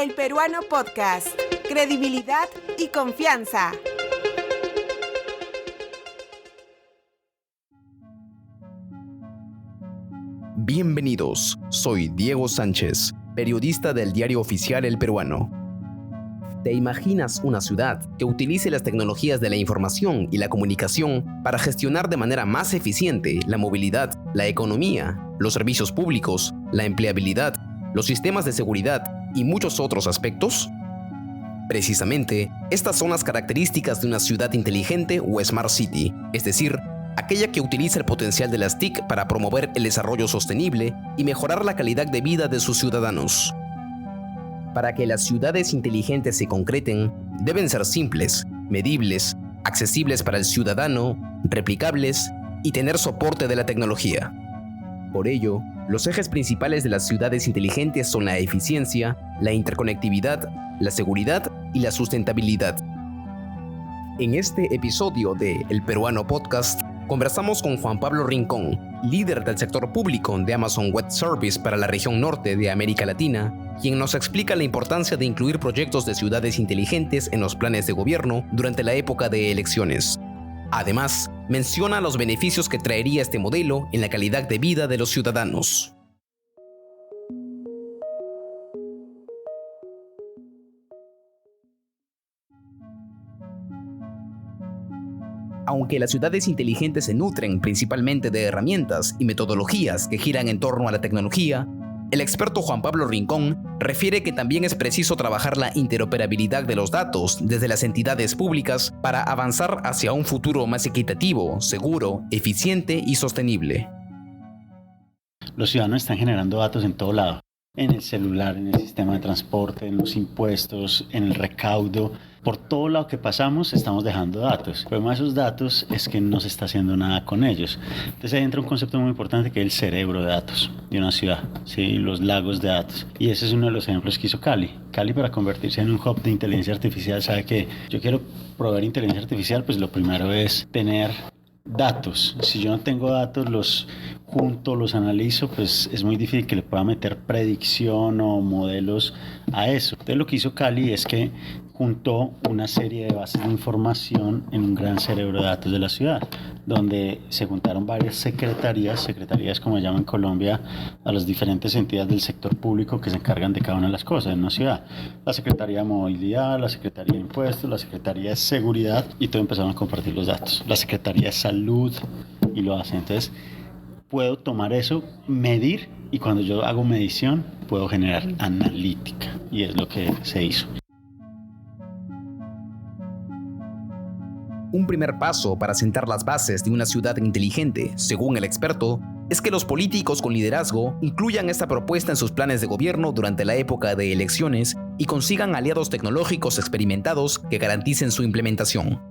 El Peruano Podcast. Credibilidad y confianza. Bienvenidos, soy Diego Sánchez, periodista del diario oficial El Peruano. ¿Te imaginas una ciudad que utilice las tecnologías de la información y la comunicación para gestionar de manera más eficiente la movilidad, la economía, los servicios públicos, la empleabilidad, los sistemas de seguridad y muchos otros aspectos? Precisamente, estas son las características de una ciudad inteligente o Smart City, es decir, aquella que utiliza el potencial de las TIC para promover el desarrollo sostenible y mejorar la calidad de vida de sus ciudadanos. Para que las ciudades inteligentes se concreten, deben ser simples, medibles, accesibles para el ciudadano, replicables y tener soporte de la tecnología. Por ello, los ejes principales de las ciudades inteligentes son la eficiencia, la interconectividad, la seguridad y la sustentabilidad. En este episodio de El Peruano Podcast, conversamos con Juan Pablo Rincón, líder del sector público de Amazon Web Services para la región norte de América Latina, quien nos explica la importancia de incluir proyectos de ciudades inteligentes en los planes de gobierno durante la época de elecciones. Además, menciona los beneficios que traería este modelo en la calidad de vida de los ciudadanos. Aunque las ciudades inteligentes se nutren principalmente de herramientas y metodologías que giran en torno a la tecnología, el experto Juan Pablo Rincón refiere que también es preciso trabajar la interoperabilidad de los datos desde las entidades públicas para avanzar hacia un futuro más equitativo, seguro, eficiente y sostenible. Los ciudadanos están generando datos en todo lado. En el celular, en el sistema de transporte, en los impuestos, en el recaudo. Por todo lado que pasamos estamos dejando datos. El problema de esos datos es que no se está haciendo nada con ellos. Entonces ahí entra un concepto muy importante que es el cerebro de datos de una ciudad, ¿sí? Los lagos de datos. Y ese es uno de los ejemplos que hizo Cali. Cali, para convertirse en un hub de inteligencia artificial, sabe que yo quiero proveer inteligencia artificial, pues lo primero es tener datos. Si yo no tengo datos, los junto, los analizo, pues es muy difícil que le pueda meter predicción o modelos a eso. Entonces lo que hizo Cali es que juntó una serie de bases de información en un gran cerebro de datos de la ciudad, donde se juntaron varias secretarías como se llama en Colombia, a las diferentes entidades del sector público que se encargan de cada una de las cosas en una ciudad. La Secretaría de Movilidad, la Secretaría de Impuestos, la Secretaría de Seguridad, y todo empezaron a compartir los datos. La Secretaría de Salud, y lo hace. Entonces, puedo tomar eso, medir, y cuando yo hago medición, puedo generar analítica, y es lo que se hizo. Un primer paso para sentar las bases de una ciudad inteligente, según el experto, es que los políticos con liderazgo incluyan esta propuesta en sus planes de gobierno durante la época de elecciones y consigan aliados tecnológicos experimentados que garanticen su implementación.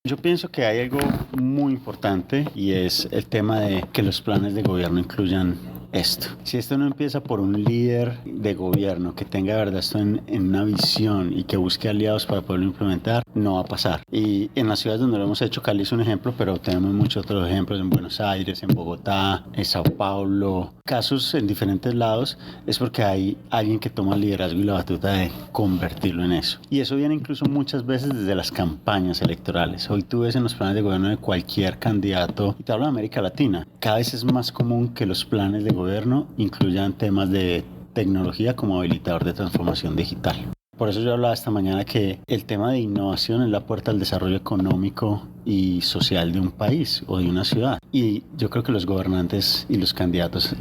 Yo pienso que hay algo muy importante y es el tema de que los planes de gobierno incluyan esto. Si esto no empieza por un líder de gobierno que tenga de verdad esto en una visión y que busque aliados para poderlo implementar, no va a pasar. Y en las ciudades donde lo hemos hecho, Cali es un ejemplo, pero tenemos muchos otros ejemplos en Buenos Aires, en Bogotá, en Sao Paulo, casos en diferentes lados, es porque hay alguien que toma el liderazgo y la batuta de convertirlo en eso. Y eso viene incluso muchas veces desde las campañas electorales. Hoy tú ves en los planes de gobierno de cualquier candidato, y te hablo de América Latina, cada vez es más común que los planes de gobierno incluyan temas de tecnología como habilitador de transformación digital. Por eso yo hablaba esta mañana que el tema de innovación es la puerta al desarrollo económico y social de un país o de una ciudad. Y yo creo que los gobernantes y los candidatos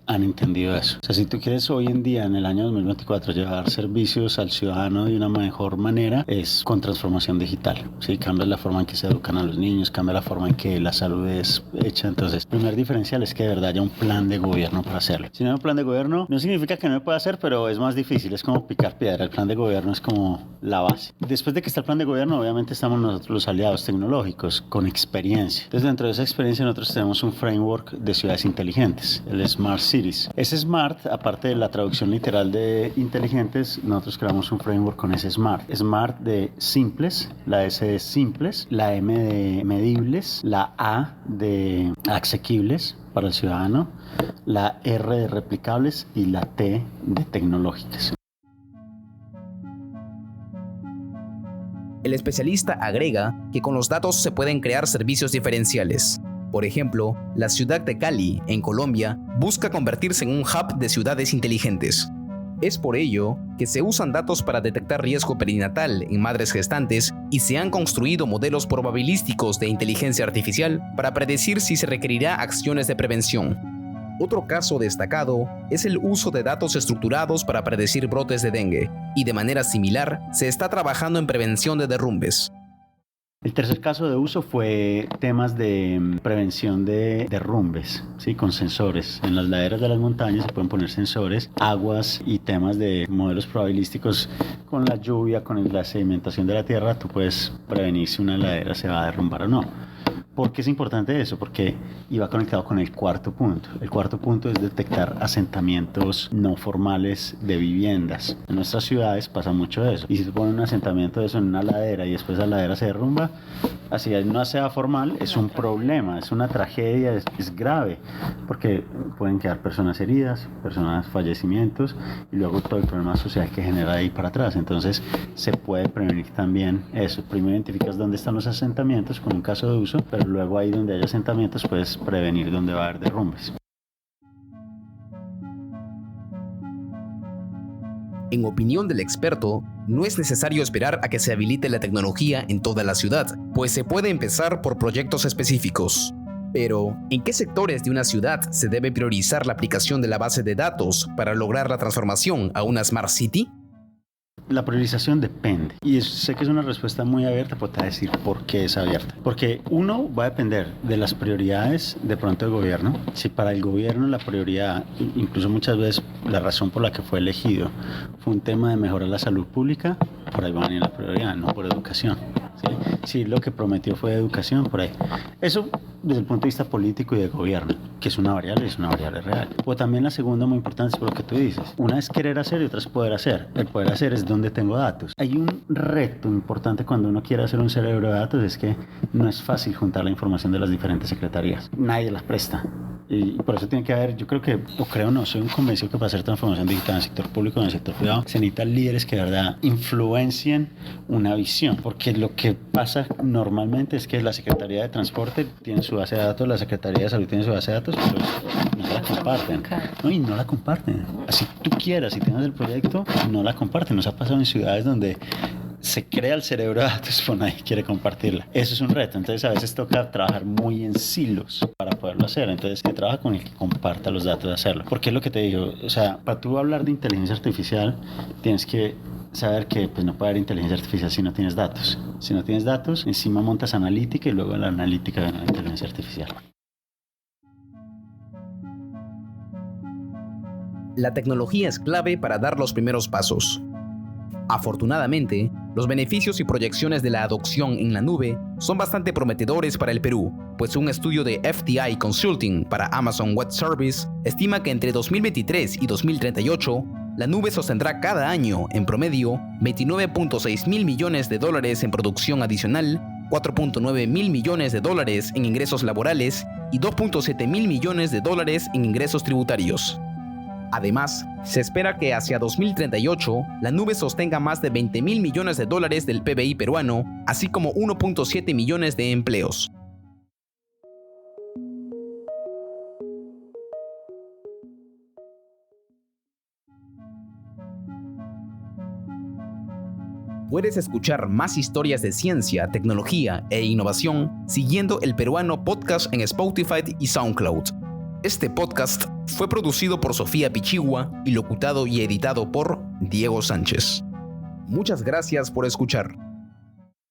han entendido eso. O sea, si tú quieres hoy en día, en el año 2024, llevar servicios al ciudadano de una mejor manera, es con transformación digital. ¿Sí? Cambia la forma en que se educan a los niños, cambia la forma en que la salud es hecha. Entonces, el primer diferencial es que de verdad haya un plan de gobierno para hacerlo. Si no hay un plan de gobierno, no significa que no se pueda hacer, pero es más difícil. Es como picar piedra. El plan de gobierno es como la base. Después de que está el plan de gobierno, obviamente estamos nosotros los aliados tecnológicos con experiencia. Entonces, dentro de esa experiencia, nosotros tenemos un framework de ciudades inteligentes, el Smart cities. Ese SMART, aparte de la traducción literal de inteligentes, nosotros creamos un framework con ese SMART. SMART de simples, la S de simples, la M de medibles, la A de asequibles para el ciudadano, la R de replicables y la T de tecnológicas. El especialista agrega que con los datos se pueden crear servicios diferenciales. Por ejemplo, la ciudad de Cali, en Colombia, busca convertirse en un hub de ciudades inteligentes. Es por ello que se usan datos para detectar riesgo perinatal en madres gestantes y se han construido modelos probabilísticos de inteligencia artificial para predecir si se requerirá acciones de prevención. Otro caso destacado es el uso de datos estructurados para predecir brotes de dengue, y de manera similar se está trabajando en prevención de derrumbes. El tercer caso de uso fue temas de prevención de derrumbes, ¿sí? Con sensores. En las laderas de las montañas se pueden poner sensores, aguas y temas de modelos probabilísticos. Con la lluvia, con la sedimentación de la tierra, tú puedes prevenir si una ladera se va a derrumbar o no. ¿Por qué es importante eso? Porque iba conectado con el cuarto punto. El cuarto punto es detectar asentamientos no formales de viviendas. En nuestras ciudades pasa mucho eso. Y si se pone un asentamiento de eso en una ladera y después la ladera se derrumba, así no sea formal, es un problema, es una tragedia, es grave. Porque pueden quedar personas heridas, personas fallecimientos y luego todo el problema social que genera ahí para atrás. Entonces se puede prevenir también eso. Primero identificas dónde están los asentamientos con un caso de uso, pero luego ahí donde hay asentamientos puedes prevenir dónde va a haber derrumbes. En opinión del experto, no es necesario esperar a que se habilite la tecnología en toda la ciudad, pues se puede empezar por proyectos específicos. Pero, ¿en qué sectores de una ciudad se debe priorizar la aplicación de la base de datos para lograr la transformación a una Smart City? La priorización depende, y sé que es una respuesta muy abierta, pero te voy a decir por qué es abierta. Porque uno va a depender de las prioridades de pronto del gobierno. Si para el gobierno la prioridad, incluso muchas veces la razón por la que fue elegido, fue un tema de mejorar la salud pública, por ahí va a venir la prioridad, no por educación. ¿Sí? Si lo que prometió fue educación, por ahí. Eso desde el punto de vista político y de gobierno, que es una variable real. O también la segunda muy importante es por lo que tú dices. Una es querer hacer y otra es poder hacer. El poder hacer es donde tengo datos. Hay un reto importante cuando uno quiere hacer un cerebro de datos, es que no es fácil juntar la información de las diferentes secretarías. Nadie las presta. Y por eso tiene que haber, yo creo que, o creo no, soy un convencido que para hacer transformación digital en el sector público y en el sector privado se necesitan líderes que de verdad influencien una visión, porque lo que pasa normalmente es que la Secretaría de Transporte tiene su base de datos, la Secretaría de Salud tiene su base de datos, pero no la comparten. No, y no la comparten. Así tú quieras, si tienes el proyecto, no la comparten. Nos ha pasado en ciudades donde se crea el cerebro de datos, pero nadie quiere compartirla. Eso es un reto. Entonces a veces toca trabajar muy en silos para poderlo hacer. Entonces que trabaja con el que comparta los datos de hacerlo. Porque es lo que te digo, o sea, para tú hablar de inteligencia artificial tienes que saber que pues, no puede haber inteligencia artificial si no tienes datos. Si no tienes datos, encima montas analítica y luego la analítica de la inteligencia artificial. La tecnología es clave para dar los primeros pasos. Afortunadamente, los beneficios y proyecciones de la adopción en la nube son bastante prometedores para el Perú, pues un estudio de FTI Consulting para Amazon Web Services estima que entre 2023 y 2038, la nube sostendrá cada año, en promedio, $29.6 mil millones en producción adicional, $4.9 mil millones en ingresos laborales y $2.7 mil millones en ingresos tributarios. Además, se espera que hacia 2038 la nube sostenga más de $20 mil millones del PBI peruano, así como 1.7 millones de empleos. Puedes escuchar más historias de ciencia, tecnología e innovación siguiendo El Peruano Podcast en Spotify y SoundCloud. Este podcast fue producido por Sofía Pichigua y locutado y editado por Diego Sánchez. Muchas gracias por escuchar.